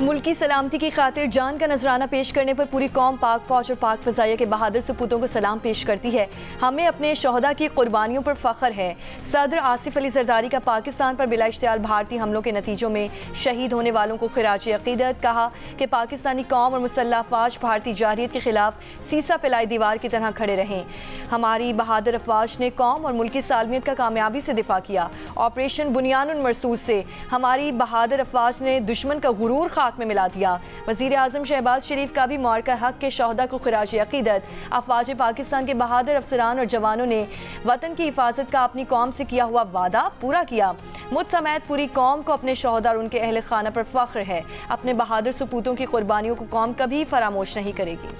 मुल्की सलामती की खातिर जान का नजराना पेश करने पर पूरी कौम पाक फौज और पाक फ़ज़ाइया के बहादुर सपूतों को सलाम पेश करती है। हमें अपने शोहदा की कुर्बानियों पर फ़ख्र है। सदर आसिफ अली ज़रदारी का पाकिस्तान पर बिला इश्तियाल भारतीय हमलों के नतीजों में शहीद होने वालों को खिराज अक़ीदत। कहा कि पाकिस्तानी कौम और मुसल्लह अफ़वाज भारतीय जारहियत के खिलाफ सीसा पिलाई दीवार की तरह खड़े रहें। हमारी बहादुर अफ़वाज ने कौम और मुल्की सालमियत का कामयाबी से दिफा किया। ऑपरेशन बुनियानुल मरसूद से हमारी बहादुर अफ़वाज ने दुश्मन का गुरूर खाक में मिला दिया। वज़ीर आज़म शहबाज शरीफ का भी मौरका हक के शोहदा को खिराज अक़ीदत। अफ़वाज पाकिस्तान के बहादुर अफसरान और जवानों ने वतन की हिफाजत का अपनी कौम से किया हुआ वादा पूरा किया। मुझ समेत पूरी कौम को अपने शोहदा और उनके अहल खाना पर फ़ख्र है। अपने बहादुर सपूतों की कुर्बानियों को कौम कभी फरामोश नहीं करेगी।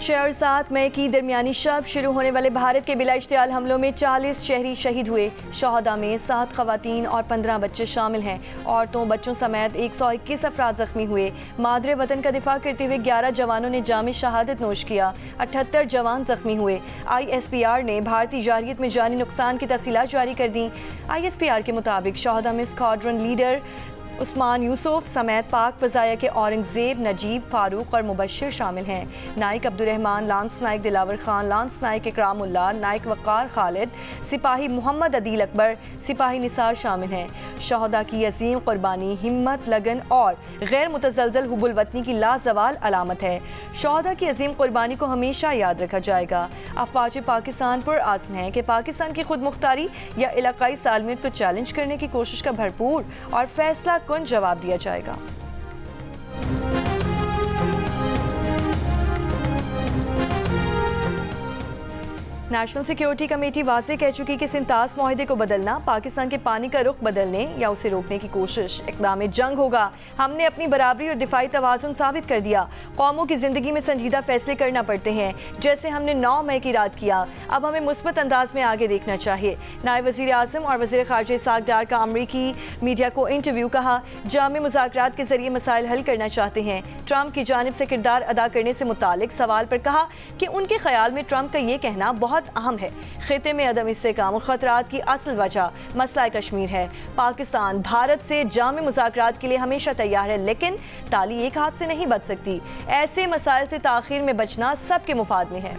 6 और 7 मई की दरमियानी शब शुरू होने वाले भारत के बिला इश्तियाल हमलों में 40 शहरी शहीद हुए। शोहदा में 7 ख़वातीन और 15 बच्चे शामिल हैं। औरतों बच्चों समेत 121 अफराद ज़ख्मी हुए। मादरे वतन का दिफा करते हुए 11 जवानों ने जामे शहादत नोश किया। 78 जवान ज़ख्मी हुए। ISPR ने भारतीय जारहियत में जानी नुकसान की तफसीलात जारी कर दी। ISPR के मुताबिक शोहदा में स्क्वाड्रन लीडर उस्मान यूसुफ समेत पाक फ़ज़ाइया के औरंगज़ेब, नजीब, फ़ारूक और मुबश्शिर शामिल हैं। नाइक अब्दुर्रहमान, लांस नाइक दिलावर खान, लांस नाइक इकरामुल्लाह, नाइक वक़ार खालिद, सिपाही मोहम्मद अदील अकबर, सिपाही निसार शामिल हैं। शोहदा की अजीम कुर्बानी हिम्मत, लगन और गैर मुतज़लज़ल हुब्बुल वतनी की लाजवाल अलामत है। शोहदा की अजीम कुर्बानी को हमेशा याद रखा जाएगा। अफ़वाज पाकिस्तान पर आज़म है कि पाकिस्तान की खुद मुख्तारी या इलाकाई सालमियत को चैलेंज करने की कोशिश का भरपूर और फैसला कुन जवाब दिया जाएगा। नेशनल सिक्योरिटी कमेटी वाज़ेह कह चुकी कि सिंतास मुआहदे को बदलना पाकिस्तान के पानी का रुख बदलने या उसे रोकने की कोशिश इक़दाम जंग होगा। हमने अपनी बराबरी और दिफाई तवाज़ुन साबित कर दिया। कौमों की ज़िंदगी में संजीदा फैसले करना पड़ते हैं, जैसे हमने 9 मई की रात किया। अब हमें मुस्बत अंदाज में आगे देखना चाहिए। नायब वज़ीर आज़म और वज़ीर ख़ारिजा इसाक डार का अमरीकी मीडिया को इंटरव्यू। कहा जामे मुज़ाकरात के ज़रिए मसाइल हल करना चाहते हैं। ट्रंप की जानिब से किरदार अदा करने से मुतालिक सवाल पर कहा कि उनके ख्याल में ट्रंप का ये कहना बहुत अहम है। खिते में अदम इस्तेहकाम और खतरात की असल वजह मसला कश्मीर है। पाकिस्तान भारत से जामे मुज़ाकरात के लिए हमेशा तैयार है, लेकिन ताली एक हाथ से नहीं बच सकती। ऐसे मसाइल से ताख़ीर में बचना सबके मुफाद में है।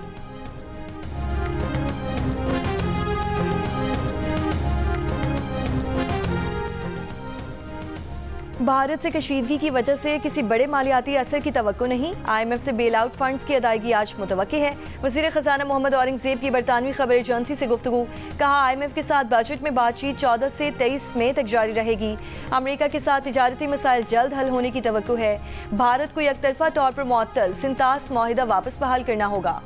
भारत से कशीदगी की वजह से किसी बड़े मालियाती असर की तवक्को नहीं। IMF से बेल आउट फंड्स की अदायगी आज मुतवक्की है। वज़ीर ख़जाना मोहम्मद औरंगज़ेब की बरतानवी खबर एजेंसी से गुफ्तगू। कहा IMF के साथ बजट में बातचीत 14 से 23 मई तक जारी रहेगी। अमेरिका के साथ तिजारती मसाइल जल्द हल होने की तवक्को है। भारत को यकतरफा तौर पर मुअत्तल सिंतास मुआहिदा वापस बहाल करना होगा।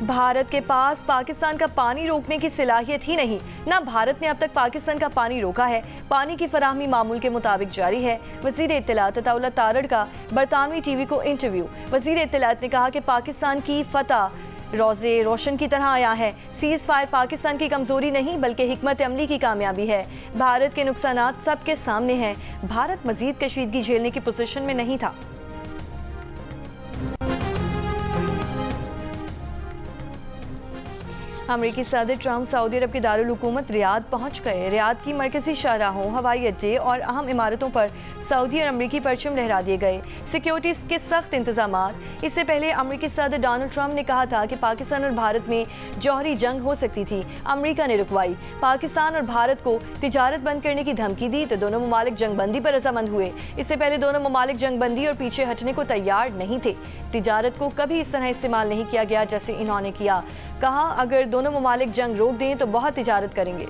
भारत के पास पाकिस्तान का पानी रोकने की सलाहियत ही नहीं। ना भारत ने अब तक पाकिस्तान का पानी रोका है। पानी की फराहमी मामूल के मुताबिक जारी है। वज़ीर इत्तलात अताउल्लाह तारड़ का बरतानवी TV को इंटरव्यू। वज़ीर इत्तलात ने कहा कि पाकिस्तान की फतह रोज़े रोशन की तरह आया है। सीज़ फायर पाकिस्तान की कमज़ोरी नहीं बल्कि हिकमत अमली की कामयाबी है। भारत के नुकसानात सबके सामने हैं। भारत मज़ीद कशीदगी झेलने की पोजीशन में नहीं था। अमरीकी सदर ट्रंप सऊदी अरब के दारुल हुकूमत रियाद पहुंच गए। रियाद की मरकजी शाहराहों, हवाई अड्डे और अहम इमारतों पर सऊदी और अमरीकी परचम लहरा दिए गए। सिक्योरिटी के सख्त इंतजामात। इससे पहले अमरीकी सदर डोनाल्ड ट्रंप ने कहा था कि पाकिस्तान और भारत में जौहरी जंग हो सकती थी। अमरीका ने रुकवाई। पाकिस्तान और भारत को तिजारत बंद करने की धमकी दी तो दोनों ममालिक जंगबंदी पर रजामंद हुए। इससे पहले दोनों ममालिक जंगबंदी और पीछे हटने को तैयार नहीं थे। तिजारत को कभी इस तरह इस्तेमाल नहीं किया गया जैसे इन्होंने किया। कहा अगर दोनों ममालिक जंग रोक दें तो बहुत तिजारत करेंगे।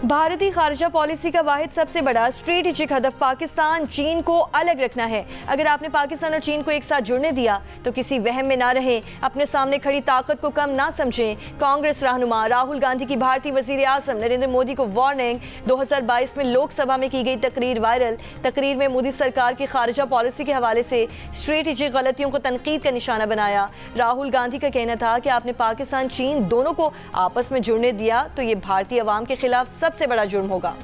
भारतीय खारजा पॉलिसी का वाहिद सबसे बड़ा स्ट्रेटेजिक हदफ पाकिस्तान चीन को अलग रखना है। अगर आपने पाकिस्तान और चीन को एक साथ जुड़ने दिया तो किसी वहम में ना रहें, अपने सामने खड़ी ताकत को कम ना समझें। कांग्रेस रहनुमा राहुल गांधी की भारतीय वजीर आजम नरेंद्र मोदी को वार्निंग। 2022 में लोकसभा में की गई तकरीर वायरल। तकरीर में मोदी सरकार की खारजा पॉलिसी के हवाले से स्ट्रेटेजिक गलतियों को तनकीद का निशाना बनाया। राहुल गांधी का कहना था कि आपने पाकिस्तान चीन दोनों को आपस में जुड़ने दिया तो ये भारतीय अवाम के खिलाफ सबसे बड़ा जुर्म होगा।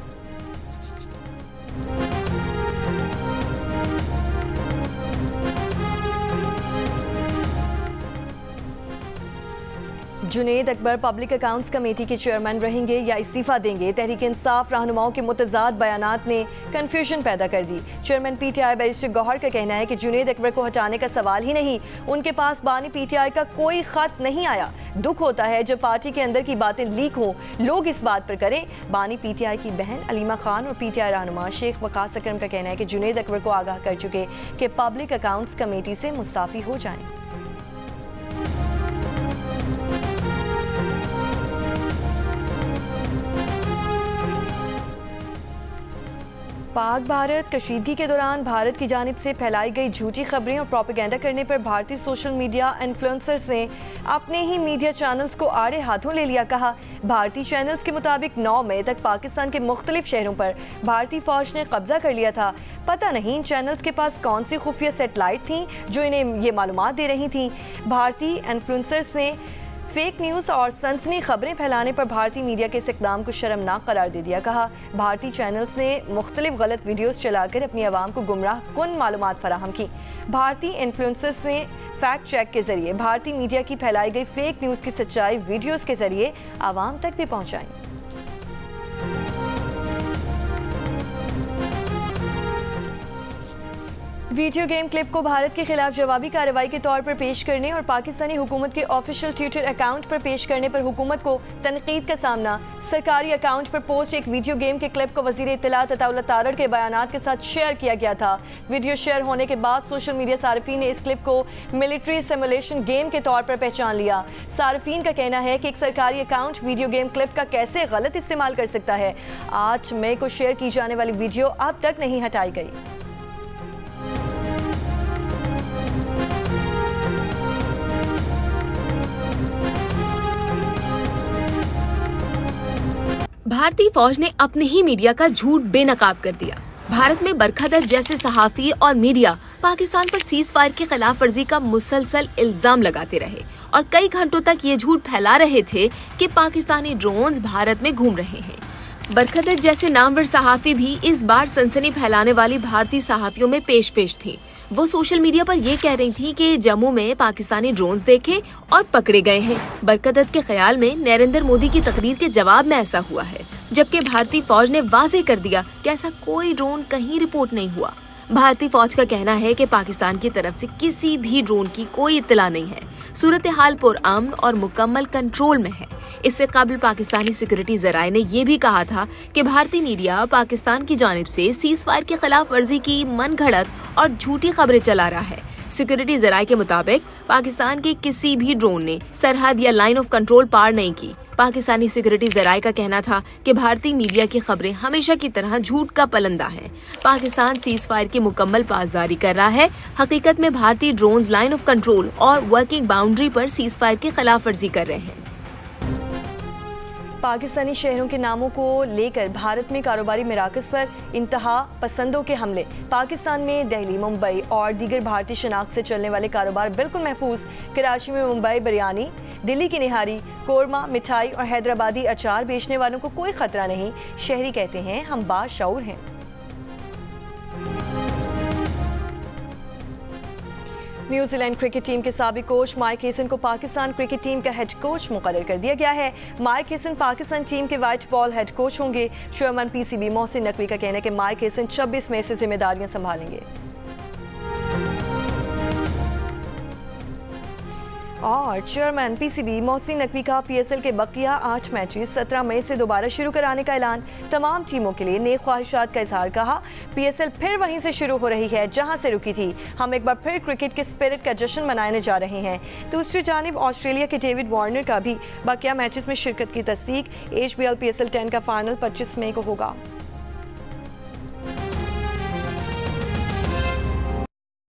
Junaid Akbar public accounts committee के चेयरमैन रहेंगे या इस्तीफा देंगे। तहरीक इंसाफ रहनुमाओं के मुतज़ाद बयानात ने कन्फ्यूजन पैदा कर दी। चेयरमैन पीटीआई बैरिस्टर गौहर का कहना है कि जुनेद अकबर को हटाने का सवाल ही नहीं, उनके पास बानी पीटीआई का कोई खत नहीं आया। दुख होता है जब पार्टी के अंदर की बातें लीक हों, लोग इस बात पर करें। बानी पीटीआई की बहन अलीमा खान और पीटीआई रहनुमा शेख वकास अकरम का कहना है कि जुनेद अकबर को आगाह कर चुके कि पब्लिक अकाउंट्स कमेटी से मुस्ताफी हो जाएं। पाक भारत कशीदगी के दौरान भारत की जानिब से फैलाई गई झूठी खबरें और प्रोपेगेंडा करने पर भारतीय सोशल मीडिया इन्फ्लुएंसर्स ने अपने ही मीडिया चैनल्स को आड़े हाथों ले लिया। कहा, भारतीय चैनल्स के मुताबिक 9 मई तक पाकिस्तान के मुख्तलिफ शहरों पर भारतीय फौज ने कब्जा कर लिया था। पता नहीं इन चैनल्स के पास कौन सी खुफिया सेटेलाइट थी जो इन्हें ये मालूमात दे रही थी। भारतीय इन्फ्लुएंसर्स ने फेक न्यूज़ और सनसनी खबरें फैलाने पर भारतीय मीडिया के इस इक़दाम को शर्मनाक करार दे दिया। कहा, भारतीय चैनल्स ने मुख्तलिफ गलत वीडियोस चलाकर अपनी आवाम को गुमराह कुन मालूमात फराहम की। भारतीय इन्फ्लुएंसर्स ने फैक्ट चेक के जरिए भारतीय मीडिया की फैलाई गई फेक न्यूज़ की सच्चाई वीडियोस के जरिए आवाम तक भी पहुँचाई। वीडियो गेम क्लिप को भारत के खिलाफ जवाबी कार्रवाई के तौर पर पेश करने और पाकिस्तानी हुकूमत के ऑफिशियल ट्विटर अकाउंट पर पेश करने पर हुकूमत को तनकीद का सामना। सरकारी अकाउंट पर पोस्ट एक वीडियो गेम के क्लिप को वजीर इत्तलात अताउल्लाह तारड़ के बयानात के साथ शेयर किया गया था। वीडियो शेयर होने के बाद सोशल मीडिया सार्फिन ने इस क्लिप को मिलिट्री सिमुलेशन गेम के तौर पर पहचान लिया। सार्फिन का कहना है कि एक सरकारी अकाउंट वीडियो गेम क्लिप का कैसे गलत इस्तेमाल कर सकता है। 8 मई को शेयर की जाने वाली वीडियो अब तक नहीं हटाई गई। भारतीय फौज ने अपने ही मीडिया का झूठ बेनकाब कर दिया। भारत में बरखदर जैसे सहाफी और मीडिया पाकिस्तान पर सीज फायर की खिलाफ वर्जी का मुसलसल इल्जाम लगाते रहे और कई घंटों तक ये झूठ फैला रहे थे कि पाकिस्तानी ड्रोन्स भारत में घूम रहे हैं। बरखदर जैसे नामवर सहाफी भी इस बार सनसनी फैलाने वाली भारतीय सहाफियों में पेश थी। वो सोशल मीडिया पर ये कह रही थी कि जम्मू में पाकिस्तानी ड्रोन्स देखे और पकड़े गए हैं। बरकदत के ख्याल में नरेंद्र मोदी की तकरीर के जवाब में ऐसा हुआ है, जबकि भारतीय फौज ने वाज़ेह कर दिया कि ऐसा कोई ड्रोन कहीं रिपोर्ट नहीं हुआ। भारतीय फौज का कहना है कि पाकिस्तान की तरफ से किसी भी ड्रोन की कोई इत्तला नहीं है। सूरत हाल पुरअमन और मुकम्मल कंट्रोल में है। इससे काबिल पाकिस्तानी सिक्योरिटी जराये ने यह भी कहा था कि भारतीय मीडिया पाकिस्तान की जानिब से सीज फायर की खिलाफ वर्जी की मनगढ़ंत और झूठी खबरें चला रहा है। सिक्योरिटी जराये के मुताबिक पाकिस्तान के किसी भी ड्रोन ने सरहद या लाइन ऑफ कंट्रोल पार नहीं की। पाकिस्तानी सिक्योरिटी जराये का कहना था कि भारतीय मीडिया की खबरें हमेशा की तरह झूठ का पलंदा है। पाकिस्तान सीज फायर की मुकम्मल पासदारी कर रहा है। हकीकत में भारतीय ड्रोन्स लाइन ऑफ कंट्रोल और वर्किंग बाउंड्री पर सीज फायर की खिलाफ वर्जी कर रहे हैं। पाकिस्तानी शहरों के नामों को लेकर भारत में कारोबारी मराकज़ पर इंतहा पसंदों के हमले। पाकिस्तान में दिल्ली, मुंबई और दीगर भारतीय शनाख्त से चलने वाले कारोबार बिल्कुल महफूज। कराची में मुंबई बिरयानी, दिल्ली की निहारी, कोरमा, मिठाई और हैदराबादी अचार बेचने वालों को कोई खतरा नहीं। शहरी कहते हैं हम बाशऊर हैं। न्यूजीलैंड क्रिकेट टीम के साबिक कोच माइक हेसन को पाकिस्तान क्रिकेट टीम का हेड कोच मुकर्रर कर दिया गया है। माइक हेसन पाकिस्तान टीम के व्हाइट बॉल हेड कोच होंगे। चेयरमैन पीसीबी मोहसिन नकवी का कहना है कि माइक हेसन 26 मई से जिम्मेदारियां संभालेंगे। और चेयरमैन पीसीबी मोहसिन नकवी का पीएसएल के बकिया 8 मैचेस 17 मई से दोबारा शुरू कराने का ऐलान। तमाम टीमों के लिए नेक ख्वाहिशात का इजहार। कहा, पीएसएल फिर वहीं से शुरू हो रही है जहां से रुकी थी। हम एक बार फिर क्रिकेट के स्पिरिट का जश्न मनाने जा रहे हैं। दूसरी जानिब ऑस्ट्रेलिया के डेविड वार्नर का भी बकिया मैचेस में शिरकत की तस्दीक। HBL PSL 10 का फाइनल 25 मई को होगा।